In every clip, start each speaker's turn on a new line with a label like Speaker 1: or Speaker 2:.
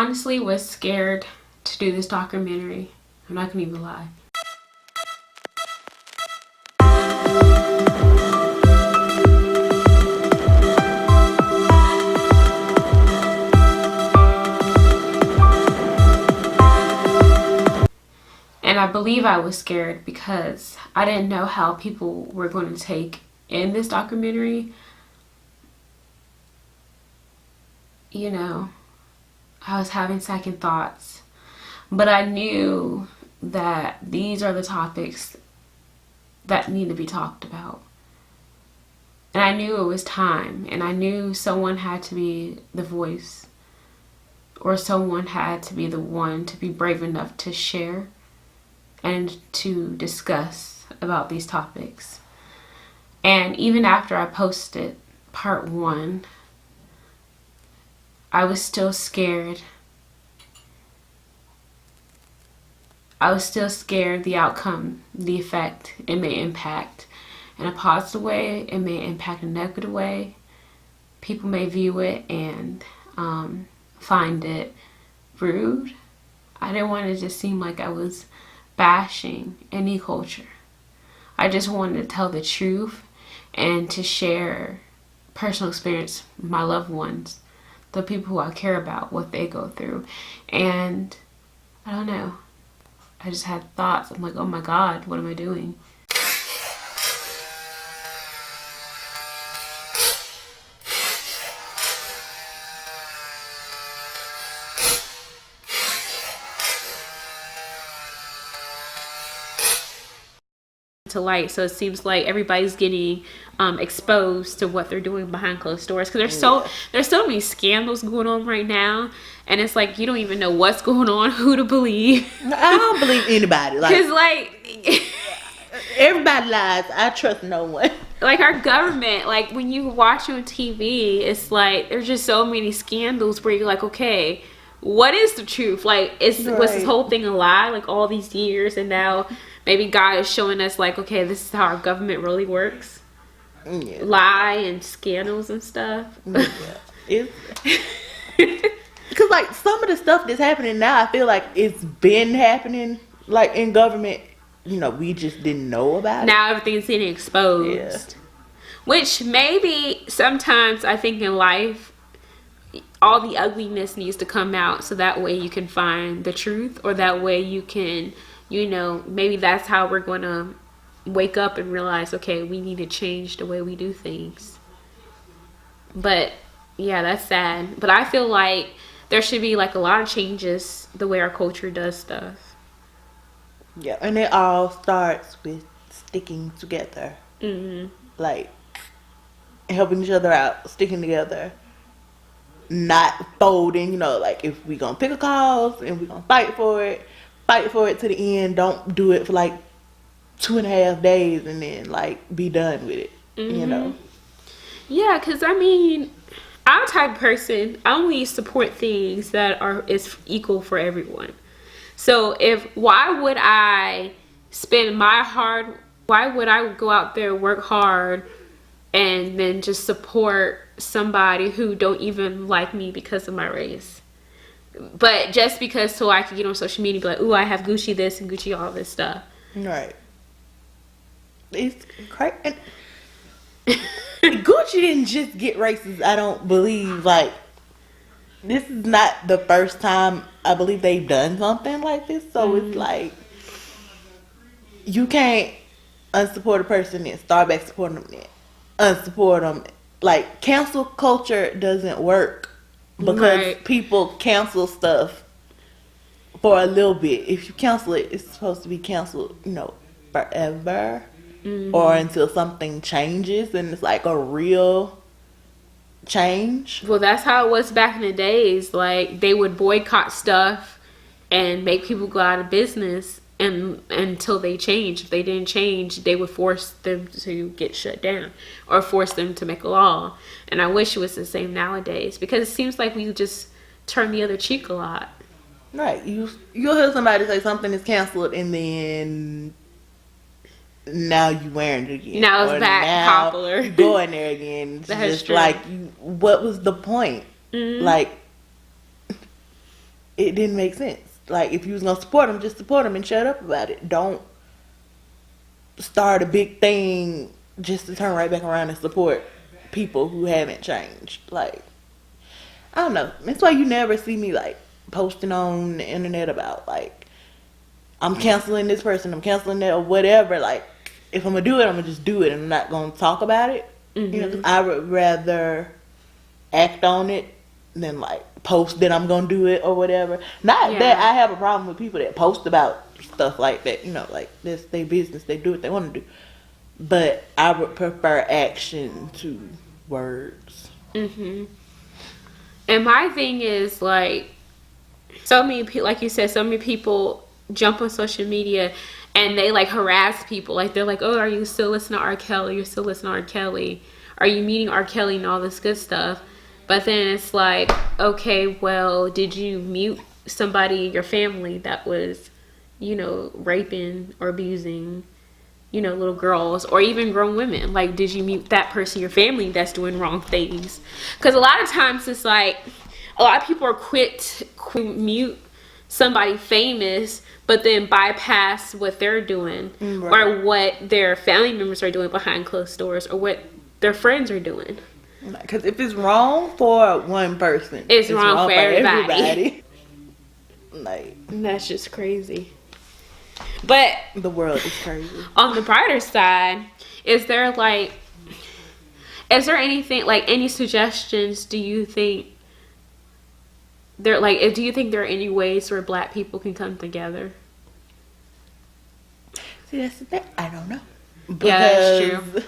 Speaker 1: honestly was scared to do this documentary. I'm not gonna even lie. And I believe I was scared because I didn't know how people were going to take in this documentary. You know, I was having second thoughts. But I knew that these are the topics that need to be talked about. And I knew it was time. And I knew someone had to be the voice. Or someone had to be the one to be brave enough to share and to discuss about these topics. And even after I posted part 1, I was still scared. I was still scared the outcome, the effect it may impact. In a positive way, it may impact in a negative way. People may view it and find it rude. I didn't want it to just seem like I was bashing any culture. I just wanted to tell the truth and to share personal experience with my loved ones, the people who I care about, what they go through. And I don't know, I just had thoughts. I'm like, oh my God, what am I doing? To light, so it seems like everybody's getting exposed to what they're doing behind closed doors, because there's so many scandals going on right now, and it's like you don't even know what's going on, who to believe.
Speaker 2: I don't believe anybody.
Speaker 1: Because like
Speaker 2: everybody lies. I trust no one.
Speaker 1: Like our government, like when you watch on TV, it's like there's just so many scandals where you're like, okay, what is the truth? Like, was this whole thing a lie? Like all these years, and now maybe God is showing us, like, okay, this is how our government really works. Yeah. Lie and scandals and stuff.
Speaker 2: Yeah. Because, like, some of the stuff that's happening now, I feel like it's been happening, like, in government. You know, we just didn't know about it.
Speaker 1: Now everything's getting exposed.
Speaker 2: Yeah.
Speaker 1: Which maybe sometimes I think in life, all the ugliness needs to come out so that way you can find the truth, or that way you can, you know, maybe that's how we're going to wake up and realize, okay, we need to change the way we do things. But yeah, that's sad. But I feel like there should be like a lot of changes the way our culture does stuff.
Speaker 2: Yeah, and it all starts with sticking together. Mm-hmm. Like helping each other out, sticking together, not folding. You know, like if we gonna pick a cause and we gonna fight for it to the end. Don't do it for like 2.5 days and then like be done with it. Mm-hmm. You know.
Speaker 1: Yeah, because I mean, I'm the type of person, I only support things that is equal for everyone. So why would I go out there, work hard, and then just support somebody who don't even like me because of my race? But just because so I can get on social media and be like, ooh, I have Gucci this and Gucci all this stuff.
Speaker 2: Right. It's crazy. Gucci didn't just get racist, I don't believe. Like, this is not the first time I believe they've done something like this. So it's like, you can't unsupport a person and start back supporting them and unsupport them. Like, cancel culture doesn't work because people cancel stuff for a little bit. If you cancel it, it's supposed to be canceled, you know, forever. Mm-hmm. Or until something changes and it's like a real change.
Speaker 1: Well, that's how it was back in the days. Like, they would boycott stuff and make people go out of business, and until they changed. If they didn't change, they would force them to get shut down or force them to make a law. And I wish it was the same nowadays, because it seems like we just turn the other cheek a lot.
Speaker 2: Right. You'll hear somebody say something is canceled, and then now you wearing it again.
Speaker 1: Now it's back popular.
Speaker 2: You going there again. It's just true. Like, what was the point? Mm-hmm. Like, it didn't make sense. Like, if you was gonna support them, just support them and shut up about it. Don't start a big thing just to turn right back around and support people who haven't changed. Like, I don't know. That's why you never see me like posting on the internet about like I'm canceling this person, I'm canceling that, or whatever. Like, if I'm gonna do it, I'm gonna just do it, and I'm not gonna talk about it.
Speaker 1: Mm-hmm.
Speaker 2: You know, 'cause I would rather act on it than like post that I'm gonna do it or whatever. Not that I have a problem with people that post about stuff like that. You know, like that's their business, they do what they want to do. But I would prefer action to words.
Speaker 1: Mm-hmm. And my thing is, like, so many people, like you said, so many people jump on social media and they like harass people. Like, they're like, oh, are you still listening to R. Kelly? You're still listening to R. Kelly. Are you meeting R. Kelly and all this good stuff? But then it's like, okay, well, did you mute somebody in your family that was, you know, raping or abusing, you know, little girls or even grown women? Like, did you mute that person in your family that's doing wrong things? Because a lot of times it's like, a lot of people are quick mute somebody famous, but then bypass what they're doing, right, or what their family members are doing behind closed doors, or what their friends are doing.
Speaker 2: Because if it's wrong for one person,
Speaker 1: it's wrong for everybody.
Speaker 2: Like,
Speaker 1: that's just crazy. But
Speaker 2: the world is crazy.
Speaker 1: On the brighter side, is there anything, like, any suggestions? Do you think there are any ways where Black people can come together?
Speaker 2: See, that's the thing. I don't know.
Speaker 1: Yeah, that's true.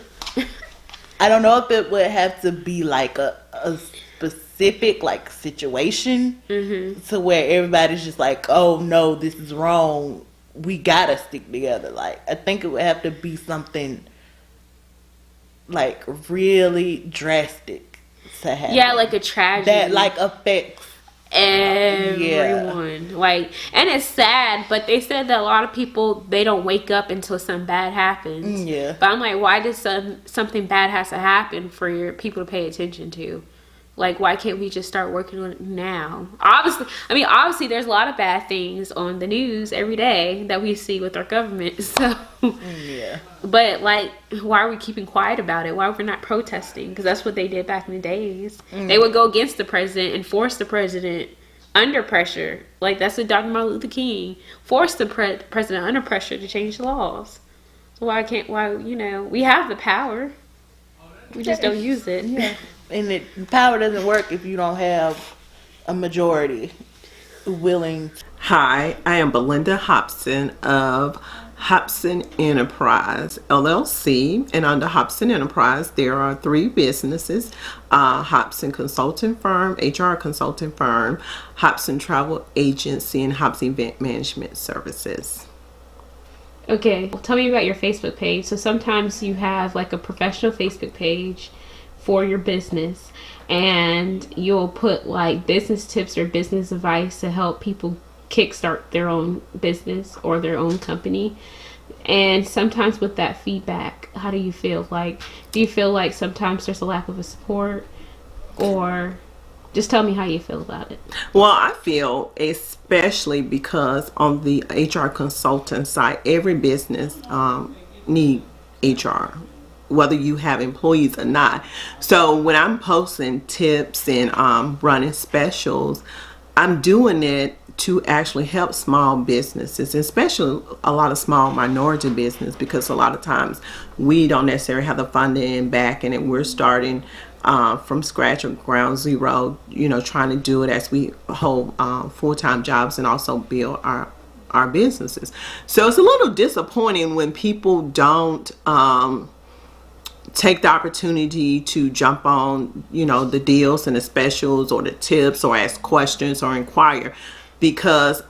Speaker 2: I don't know if it would have to be like a specific like situation, mm-hmm, to where everybody's just like, oh no, this is wrong, we gotta stick together. Like, I think it would have to be something like really drastic to happen.
Speaker 1: Yeah, like a tragedy
Speaker 2: that like affects
Speaker 1: everyone. Yeah. Like, and it's sad, but they said that a lot of people, they don't wake up until something bad happens.
Speaker 2: Yeah.
Speaker 1: But I'm like, why does something bad has to happen for your people to pay attention to? Like, why can't we just start working on it now? Obviously there's a lot of bad things on the news every day that we see with our government. So yeah. But like, why are we keeping quiet about it? Why are we not protesting? Because that's what they did back in the days. They would go against the president and force the president under pressure. Like, that's what Dr. Martin Luther King forced the president under pressure to change the laws. So why, you know, we have the power. We just don't use it.
Speaker 2: Yeah. And power doesn't work if you don't have a majority willing.
Speaker 3: Hi, I am Belinda Hobson of Hobson Enterprise LLC, and under Hobson Enterprise there are 3 businesses: Hobson Consulting Firm, HR Consulting Firm, Hobson Travel Agency, and Hobson Event Management Services.
Speaker 1: Okay, well, tell me about your Facebook page. So sometimes you have like a professional Facebook page for your business, and you'll put like business tips or business advice to help people kickstart their own business or their own company. And sometimes with that feedback, how do you feel? Like, do you feel like sometimes there's a lack of a support, or just tell me how you feel about it?
Speaker 3: Well, I feel, especially because on the HR consultant side, every business need HR, whether you have employees or not. So when I'm posting tips and running specials, I'm doing it to actually help small businesses, especially a lot of small minority business, because a lot of times we don't necessarily have the funding and backing, and we're starting from scratch or ground zero, you know, trying to do it as we hold full-time jobs and also build our businesses. So it's a little disappointing when people don't take the opportunity to jump on, you know, the deals and the specials or the tips, or ask questions or inquire, because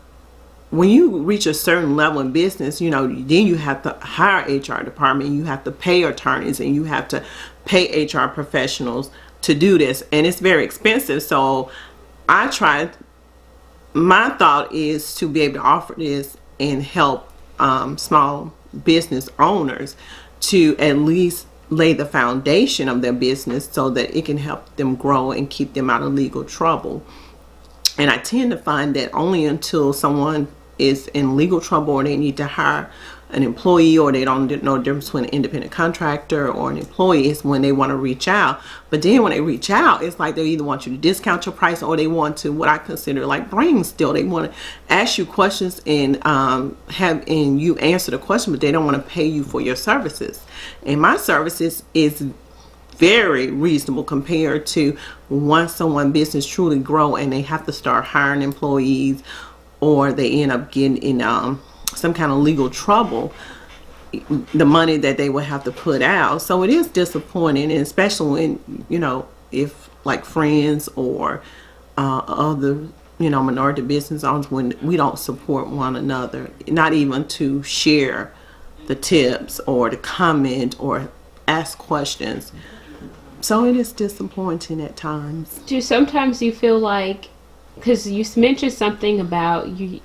Speaker 3: when you reach a certain level in business, you know, then you have to hire HR department, you have to pay attorneys, and you have to pay HR professionals to do this, and it's very expensive. So my thought is to be able to offer this and help small business owners to at least lay the foundation of their business so that it can help them grow and keep them out of legal trouble. And I tend to find that only until someone is in legal trouble or they need to hire an employee, or they don't know the difference between an independent contractor or an employee, is when they want to reach out. But then when they reach out, it's like they either want you to discount your price, or they want to, what I consider like brain steal. They want to ask you questions and and you answer the question, but they don't want to pay you for your services. And my services is very reasonable compared to once someone business truly grow and they have to start hiring employees, or they end up getting in some kind of legal trouble, the money that they would have to put out. So it is disappointing, and especially when, if like friends or other, minority business owners, when we don't support one another, not even to share the tips or to comment or ask questions. So it is disappointing at times.
Speaker 1: Do sometimes you feel like, because you mentioned something about you,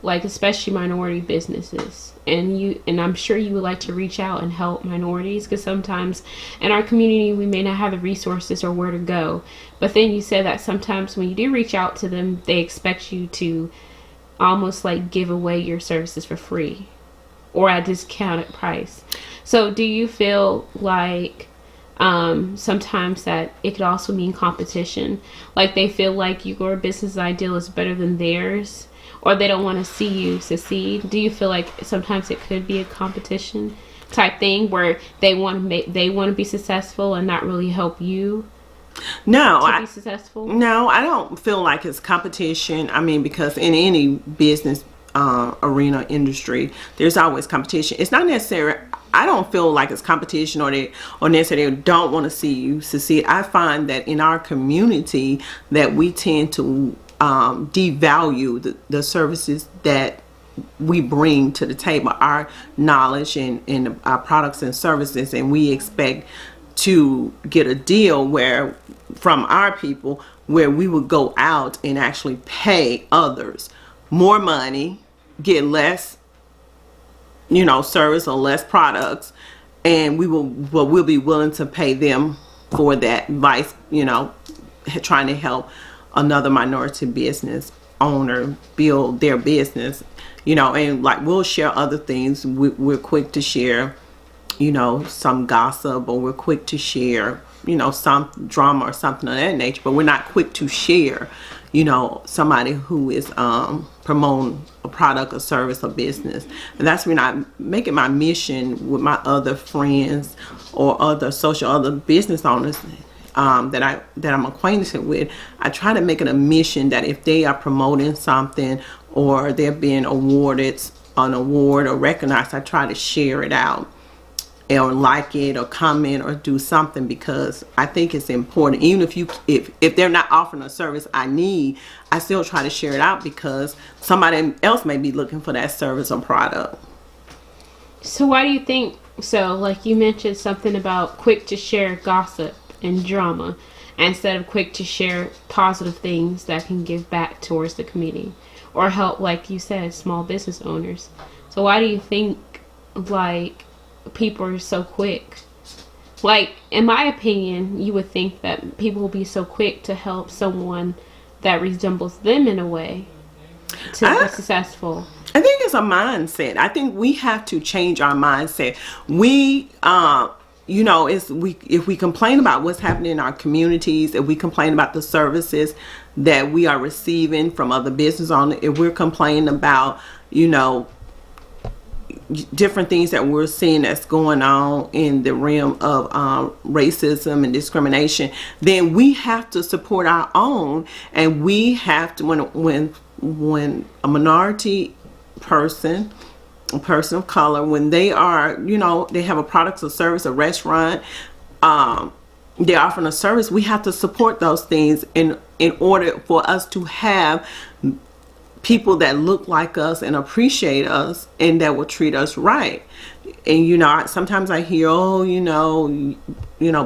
Speaker 1: like especially minority businesses, and I'm sure you would like to reach out and help minorities, because sometimes in our community we may not have the resources or where to go. But then you said that sometimes when you do reach out to them, they expect you to almost like give away your services for free or at a discounted price. So do you feel like sometimes that it could also mean competition, like they feel like your business ideal is better than theirs, or they don't want to see you succeed? Do you feel like sometimes it could be a competition type thing where they want to be successful and not really help you be successful?
Speaker 3: No, I don't feel like it's competition. I mean, because in any business arena industry, there's always competition. It's not necessary. I don't feel like it's competition, or necessarily don't want to see you succeed. I find that in our community that we tend to devalue the services that we bring to the table, our knowledge and our products and services, and we expect to get a deal from our people where we would go out and actually pay others more money, get less service or less products, and we'll be willing to pay them for that vice, trying to help another minority business owner build their business, and like we'll share other things. We're quick to share, some gossip, or we're quick to share, some drama or something of that nature, but we're not quick to share, somebody who is promoting a product or service or business. And that's when I make it my mission with my other friends or other business owners that I'm acquainted with. I try to make it a mission that if they are promoting something or they're being awarded an award or recognized, I try to share it out, or like it, or comment, or do something, because I think it's important. Even if they're not offering a service I need, I still try to share it out, because somebody else may be looking for that service or product.
Speaker 1: So why do you think so? Like you mentioned something about quick to share gossip and drama instead of quick to share positive things that can give back towards the community or help, like you said, small business owners. So why do you think like people are so quick? Like, in my opinion, you would think that people will be so quick to help someone that resembles them in a way to be successful.
Speaker 3: I think it's a mindset. I think we have to change our mindset. We if we complain about what's happening in our communities, if we complain about the services that we are receiving from other business owners, if we're complaining about different things that we're seeing that's going on in the realm of racism and discrimination, then we have to support our own. And we have to, when a minority person, a person of color, when they are, they have a product or service, a restaurant, they're offering a service, we have to support those things in order for us to have people that look like us and appreciate us and that will treat us right. and sometimes I hear, oh,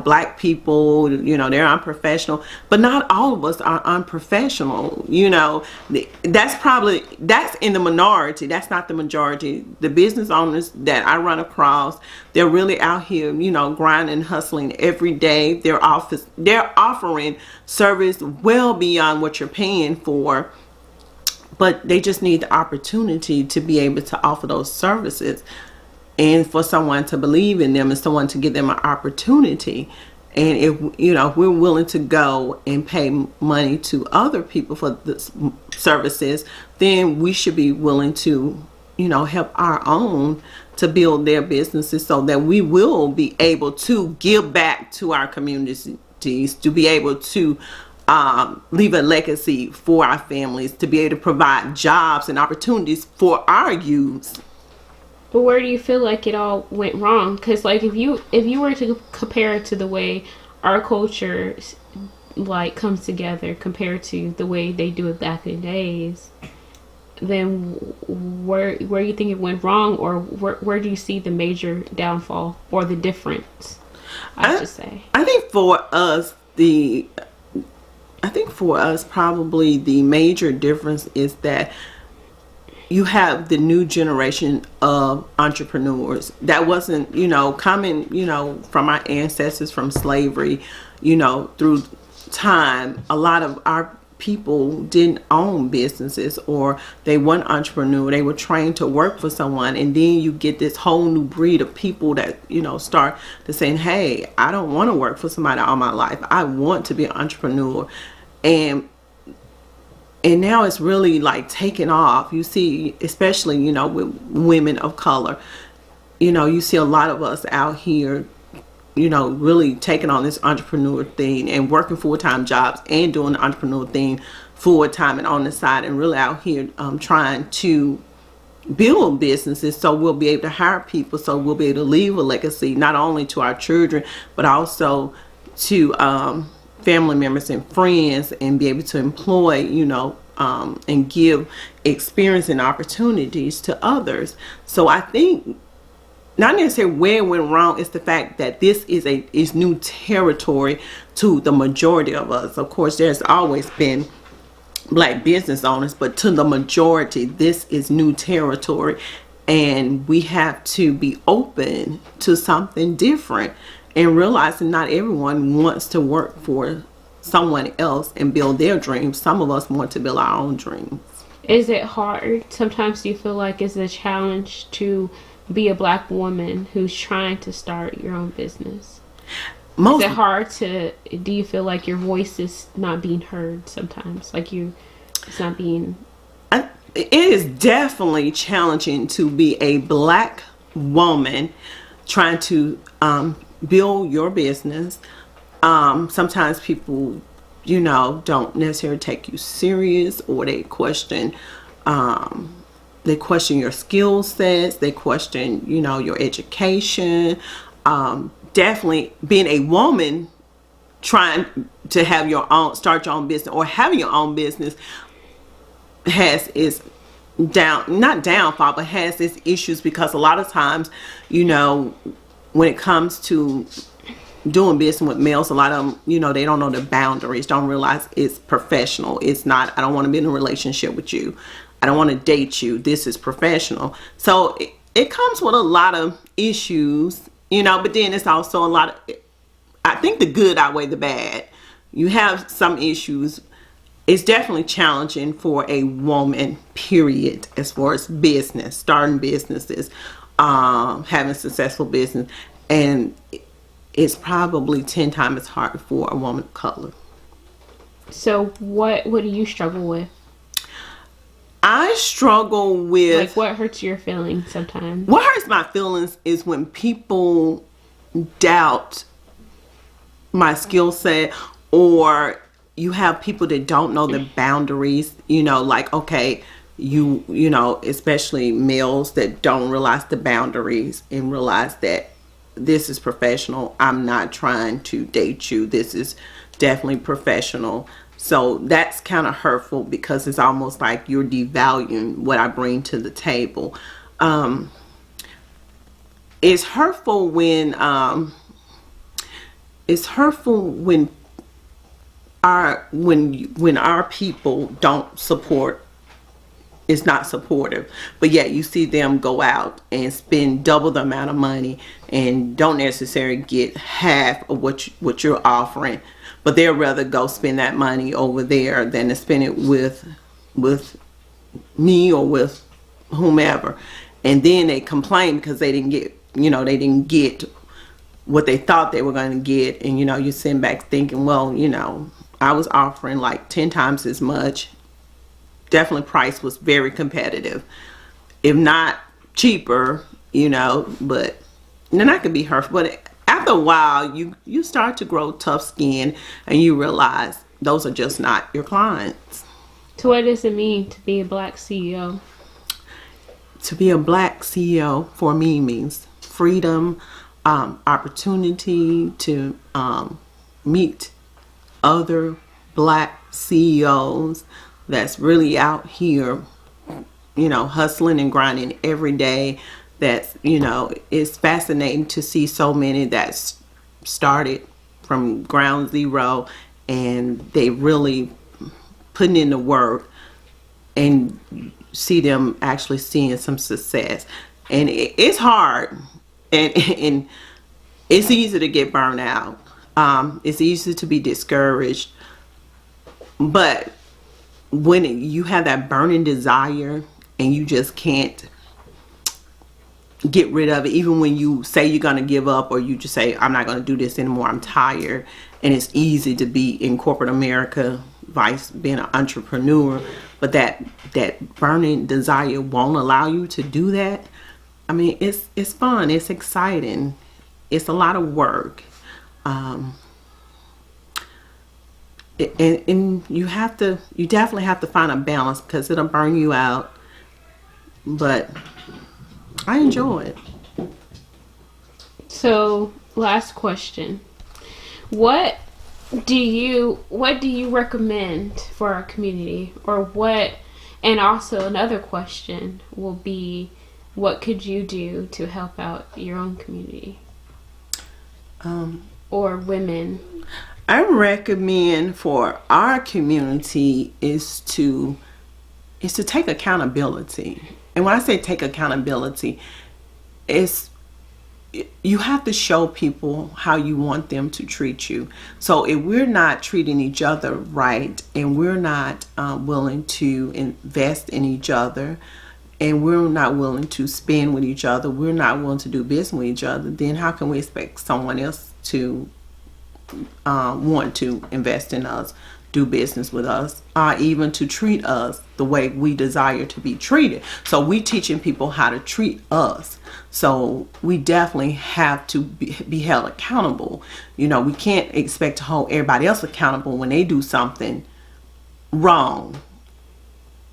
Speaker 3: black people, they're unprofessional, but not all of us are unprofessional. That's in the minority. That's not the majority. The business owners that I run across, they're really out here, grinding, hustling every day. They're offering service well beyond what you're paying for, but they just need the opportunity to be able to offer those services, and for someone to believe in them and someone to give them an opportunity. And if we're willing to go and pay money to other people for the services, then we should be willing to help our own to build their businesses, so that we will be able to give back to our communities, to be able to leave a legacy for our families, to be able to provide jobs and opportunities for our youth.
Speaker 1: But where do you feel like it all went wrong? Because like if you were to compare it to the way our culture like comes together compared to the way they do it back in the days, then where you think it went wrong, or where do you see the major downfall or the difference? I should say.
Speaker 3: I think for us probably the major difference is that you have the new generation of entrepreneurs that wasn't, coming, from our ancestors, from slavery, through time. A lot of our people didn't own businesses, or they weren't entrepreneur. They were trained to work for someone. And then you get this whole new breed of people that, start to saying, hey, I don't want to work for somebody all my life. I want to be an entrepreneur. And now it's really like taking off. You see, especially, with women of color, you see a lot of us out here, really taking on this entrepreneur thing and working full-time jobs and doing the entrepreneur thing full-time and on the side, and really out here trying to build businesses, so we'll be able to hire people, so we'll be able to leave a legacy not only to our children but also to family members and friends, and be able to employ, and give experience and opportunities to others. So I think not necessarily where it went wrong, is the fact that this is new territory to the majority of us. Of course, there's always been black business owners, but to the majority, this is new territory, and we have to be open to something different, and realizing not everyone wants to work for someone else and build their dreams. Some of us want to build our own dreams.
Speaker 1: Is it hard? Sometimes do you feel like it's a challenge to be a black woman who's trying to start your own business? Is it hard do you feel like your voice is not being heard sometimes? Like it's not being...
Speaker 3: It is definitely challenging to be a black woman trying to build your business. Sometimes people, don't necessarily take you serious, or they question your skill sets. They question, your education. Definitely being a woman trying to start your own business, or having your own business has its not downfall, but has its issues, because a lot of times, when it comes to doing business with males, a lot of them, they don't know the boundaries, don't realize it's professional. It's not, I don't want to be in a relationship with you. I don't want to date you. This is professional. So it comes with a lot of issues, but then it's also a lot of, I think the good outweigh the bad. You have some issues. It's definitely challenging for a woman, period, as far as business, starting businesses, having successful business. And it's probably 10 times as hard for a woman of color.
Speaker 1: So what do you struggle with?
Speaker 3: I struggle with...
Speaker 1: Like, what hurts your feelings sometimes?
Speaker 3: What hurts my feelings is when people doubt my skill set, or you have people that don't know the boundaries, like, okay, especially males that don't realize the boundaries and realize that this is professional. I'm not trying to date you. This is definitely professional. So that's kind of hurtful, because it's almost like you're devaluing what I bring to the table. it's hurtful when when our people don't support, is not supportive, but yet you see them go out and spend double the amount of money and don't necessarily get half of what you're offering, but they'd rather go spend that money over there than to spend it with me or with whomever. And then they complain because they didn't get, they didn't get what they thought they were going to get. And you're sitting back thinking, well, I was offering like 10 times as much. Definitely price was very competitive, if not cheaper, but then that could be hurtful. But after a while, you start to grow tough skin and you realize those are just not your clients.
Speaker 1: So what does it mean to be a Black CEO?
Speaker 3: To be a Black CEO for me means freedom, opportunity to meet other Black CEOs that's really out here, hustling and grinding every day. That's, it's fascinating to see so many that's started from ground zero and they really putting in the work, and see them actually seeing some success. And it's hard, and it's easy to get burned out. It's easy to be discouraged, but when you have that burning desire and you just can't get rid of it, even when you say you're going to give up, or you just say, I'm not going to do this anymore, I'm tired. And it's easy to be in corporate America, being an entrepreneur, but that burning desire won't allow you to do that. I mean, it's fun, it's exciting, it's a lot of work. And you definitely have to find a balance, because it'll burn you out. But I enjoy it.
Speaker 1: So, last question. What do you recommend for our community, and also another question will be, what could you do to help out your own community? Or women?
Speaker 3: I recommend for our community is to take accountability. And when I say take accountability, you have to show people how you want them to treat you. So if we're not treating each other right, and we're not willing to invest in each other, and we're not willing to spend with each other, we're not willing to do business with each other, then how can we expect someone else to want to invest in us, do business with us, even to treat us the way we desire to be treated? So we teaching people how to treat us. So we definitely have to be held accountable. We can't expect to hold everybody else accountable when they do something wrong.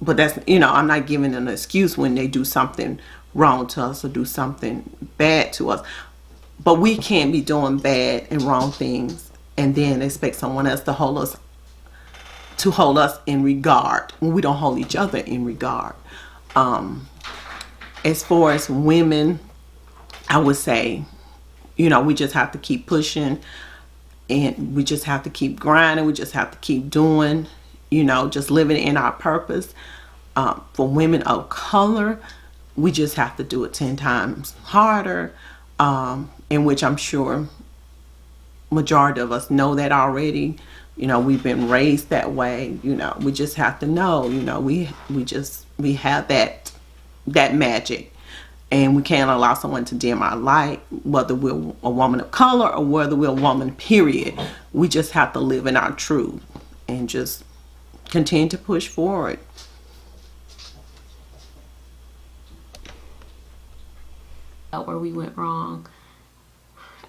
Speaker 3: But that's, I'm not giving an excuse when they do something wrong to us or do something bad to us. But we can't be doing bad and wrong things and then expect someone else to hold us in regard when we don't hold each other in regard. As far as women, I would say, we just have to keep pushing, and we just have to keep grinding. We just have to keep doing, just living in our purpose. For women of color, we just have to do it 10 times harder, in which I'm sure majority of us know that already. We've been raised that way. We just have to know, we have that magic, and we can't allow someone to dim our light, whether we're a woman of color or whether we're a woman, period. We just have to live in our truth and just continue to push forward.
Speaker 1: Where we went wrong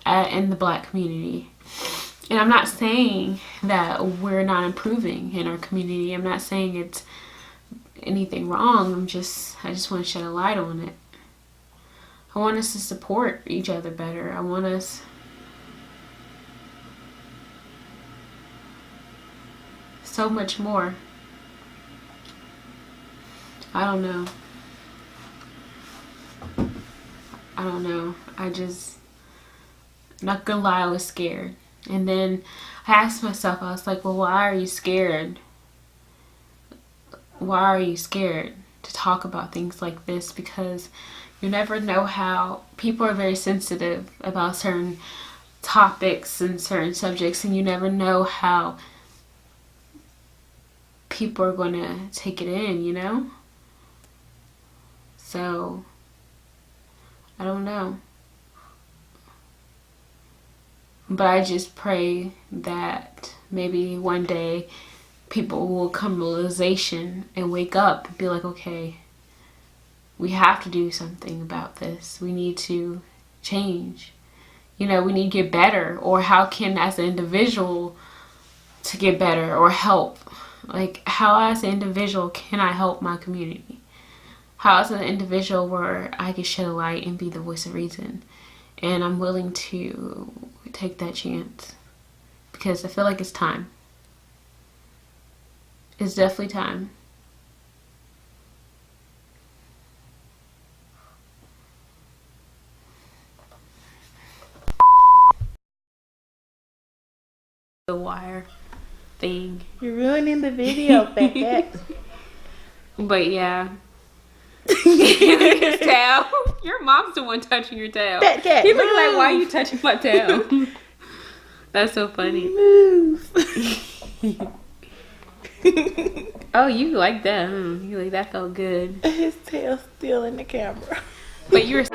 Speaker 1: in the Black community. And I'm not saying that we're not improving in our community. I'm not saying it's anything wrong. I just want to shed a light on it. I want us to support each other better. I want us so much more. I don't know. I don't know. Not gonna lie, I was scared. And then I asked myself, I was like, well, why are you scared? Why are you scared to talk about things like this? Because you never know how people are very sensitive about certain topics and certain subjects, and you never know how people are going to take it in, you know? So, I don't know. But I just pray that maybe one day people will come to realization and wake up and be like, okay, we have to do something about this. We need to change. You know, we need to get better. Or how can, as an individual, to get better or help? Like, how as an individual can I help my community? How as an individual where I can shed a light and be the voice of reason? And I'm willing to take that chance because I feel like it's time. It's definitely time. The wire thing.
Speaker 2: You're ruining the video, Beckett.
Speaker 1: But yeah. His tail. Your mom's the one touching your tail.
Speaker 2: Beckett,
Speaker 1: He look like, why are you touching my tail? That's so funny.
Speaker 2: Move.
Speaker 1: Oh, you like that? You like that felt good.
Speaker 2: His tail's still in the camera.
Speaker 1: But you're